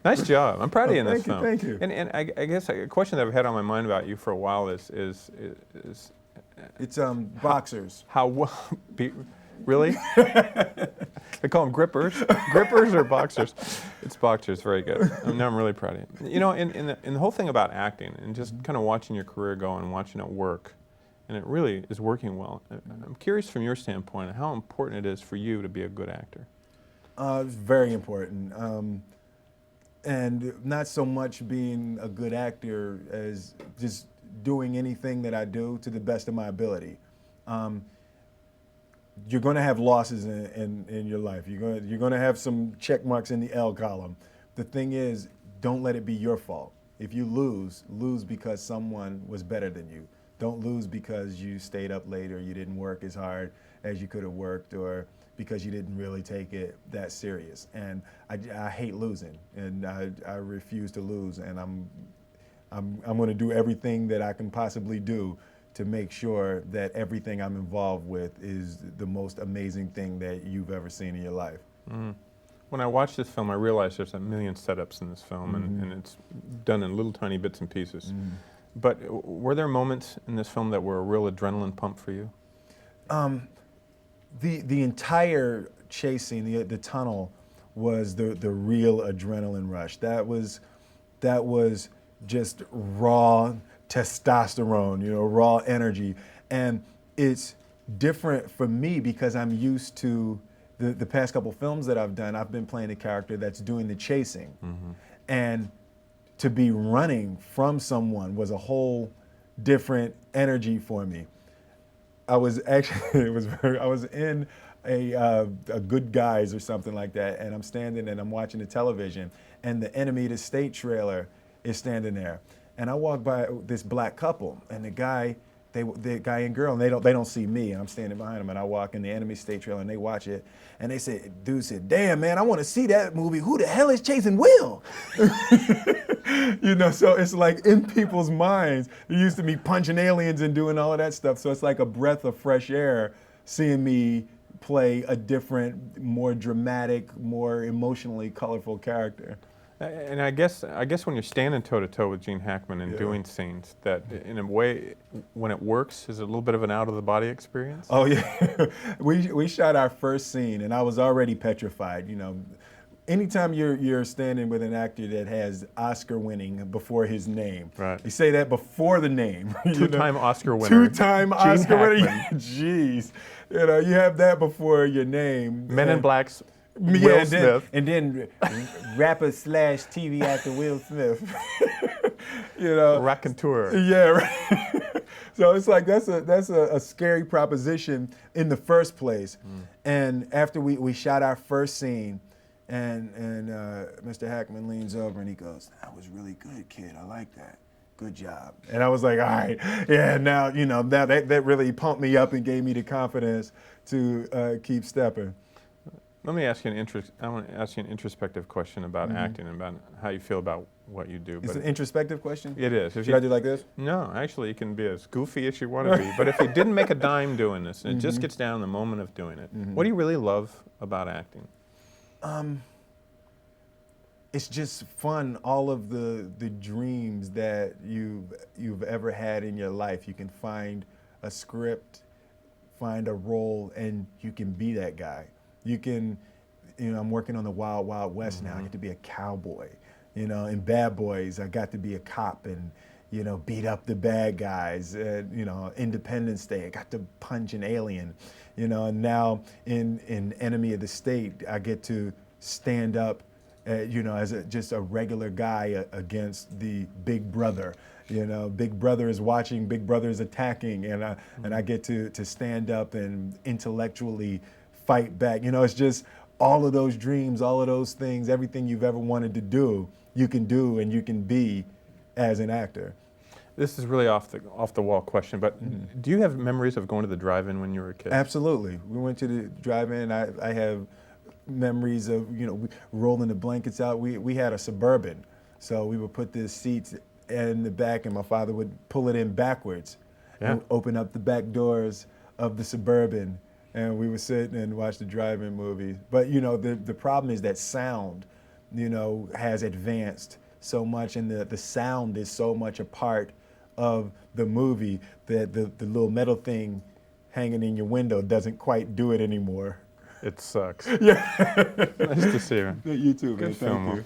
Nice job. I'm proud of you in this Thank you, film. thank you. And I guess a question that I've had on my mind about you for a while is It's boxers. how well, really? They call them grippers. Grippers or boxers? It's boxers. Very good. Now I'm really proud of you. You know, in the whole thing about acting and just kind of watching your career go and watching it work, and it really is working well. I'm curious from your standpoint how important it is for you to be a good actor. It's very important. And not so much being a good actor as just doing anything that I do to the best of my ability. You're going to have losses in your life. You're going to have some check marks in the L column. The thing is, don't let it be your fault. If you lose because someone was better than you. Don't lose because you stayed up late or you didn't work as hard as you could have worked, or because you didn't really take it that serious. And I hate losing, and I refuse to lose. And I'm going to do everything that I can possibly do to make sure that everything I'm involved with is the most amazing thing that you've ever seen in your life. Mm-hmm. When I watched this film, I realized there's a million setups in this film, and it's done in little tiny bits and pieces. But were there moments in this film that were a real adrenaline pump for you? The entire chase scene, the tunnel, was the real adrenaline rush. That was just raw testosterone, you know, raw energy. And it's different for me because I'm used to the past couple films that I've done. I've been playing a character that's doing the chasing. And to be running from someone was a whole different energy for me. I was actually, I was in a Good Guys or something like that, and I'm standing and I'm watching the television, and the Enemy of the State trailer is standing there. And I walk by this black couple, and the guy and girl, and they don't see me, and I'm standing behind them, and I walk in the Enemy State trailer, and they watch it, and they said, dude said, damn man, I want to see that movie. Who the hell is chasing Will? You know, so it's like in people's minds, they used to be punching aliens and doing all of that stuff. So it's like a breath of fresh air seeing me play a different, more dramatic, more emotionally colorful character. And I guess when you're standing toe-to-toe with Gene Hackman and doing scenes, that in a way, when it works, is it a little bit of an out-of-the-body experience? Oh yeah, we shot our first scene, and I was already petrified. You know, anytime you're standing with an actor that has Oscar winning before his name, right? You say that before the name. Two-time Oscar winner. Two-time Oscar winner. Jeez, you know, you have that before your name. Men in Black's. Yeah, Will Smith. And then rapper / TV actor Will Smith. You know, raconteur. Yeah, right. So it's like that's a scary proposition in the first place. And after we shot our first scene, and Mr. Hackman leans over and he goes, "That was really good, kid. I like that. Good job." And I was like, all right, yeah. Now you know that really pumped me up and gave me the confidence to keep stepping. Let me ask you I want to ask you an introspective question about acting and about how you feel about what you do. It's an introspective question? It is. Should I do like this? No, actually, you can be as goofy as you want to be. But if you didn't make a dime doing this, and it just gets down to the moment of doing it, what do you really love about acting? It's just fun. All of the dreams that you've ever had in your life. You can find a script, find a role, and you can be that guy. You can, you know, I'm working on the Wild Wild West now. I get to be a cowboy. You know, in Bad Boys, I got to be a cop and, you know, beat up the bad guys. You know, Independence Day, I got to punch an alien. You know, and now in Enemy of the State, I get to stand up, you know, as just a regular guy against the Big Brother. You know, Big Brother is watching, Big Brother is attacking, and I get to stand up and intellectually fight back. You know, it's just all of those dreams, all of those things, everything you've ever wanted to do, you can do and you can be as an actor. This is really off the wall question, but do you have memories of going to the drive-in when you were a kid? Absolutely. We went to the drive-in. I have memories of, you know, rolling the blankets out. We had a Suburban, so we would put the seats in the back and my father would pull it in backwards and open up the back doors of the Suburban. And we would sit and watch the drive-in movies. But, you know, the problem is that sound. you know, has advanced so much, and the sound is so much a part of the movie that the little metal thing hanging in your window doesn't quite do it anymore. It sucks. Yeah. Nice to see you. You too, man. Good Thank film. you.